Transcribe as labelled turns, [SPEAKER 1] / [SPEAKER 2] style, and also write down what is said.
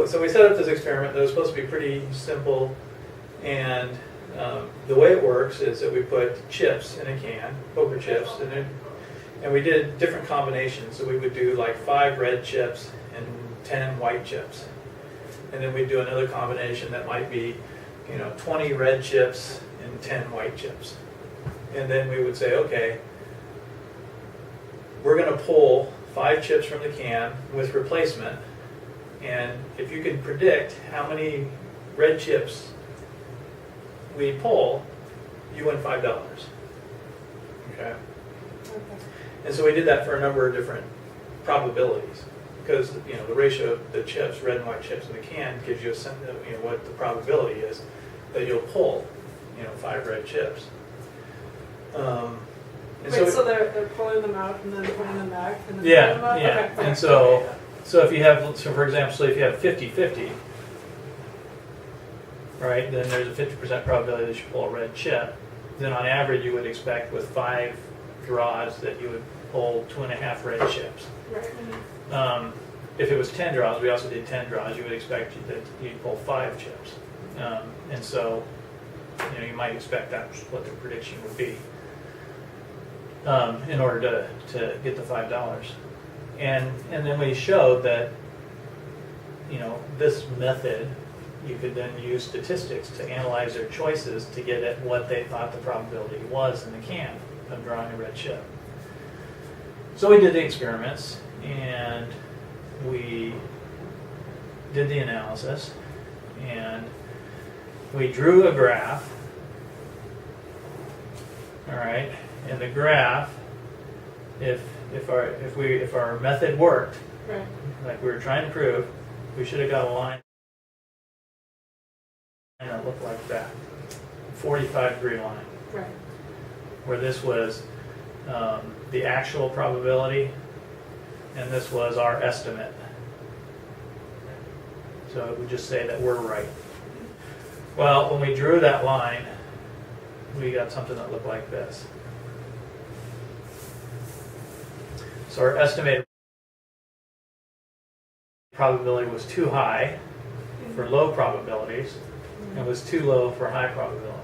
[SPEAKER 1] so we set up this experiment that was supposed to be pretty simple, and the way it works is that we put chips in a can, poker chips, and we did different combinations. So we would do like 5 red chips and 10 white chips, and then we'd do another combination that might be, 20 red chips and 10 white chips, and then we would say, okay, we're going to pull 5 chips from the can with replacement, and if you can predict how many red chips we pull, you win $5. Okay. And so we did that for a number of different probabilities, because the ratio of the chips, red and white chips in the can, gives you a sense of what the probability is that you'll pull 5 red chips.
[SPEAKER 2] So they're pulling them out and then putting them back and then
[SPEAKER 1] yeah,
[SPEAKER 2] pulling them out?
[SPEAKER 1] yeah.
[SPEAKER 2] Okay.
[SPEAKER 1] And so if you have, for example, if you have 50-50, right, then there's a 50% probability that you pull a red chip. Then on average, you would expect with 5 draws that you would pull 2.5 red chips.
[SPEAKER 2] Right.
[SPEAKER 1] If it was 10 draws, we also did 10 draws, you would expect that you'd pull 5 chips. And so, you might expect that's what the prediction would be in order to get the $5. And then we showed that, this method, you could then use statistics to analyze their choices to get at what they thought the probability was in the can of drawing a red chip. So we did the experiments, and we did the analysis, and we drew a graph. All right, and the graph, if our method worked,
[SPEAKER 2] Right.
[SPEAKER 1] like we were trying to prove, we should have got a line that looked like that, 45-degree line,
[SPEAKER 2] Right.
[SPEAKER 1] where this was the actual probability, and this was our estimate. So it would just say that we're right. Well, when we drew that line, we got something that looked like this. So our estimated probability was too high for low probabilities, and was too low for high probabilities.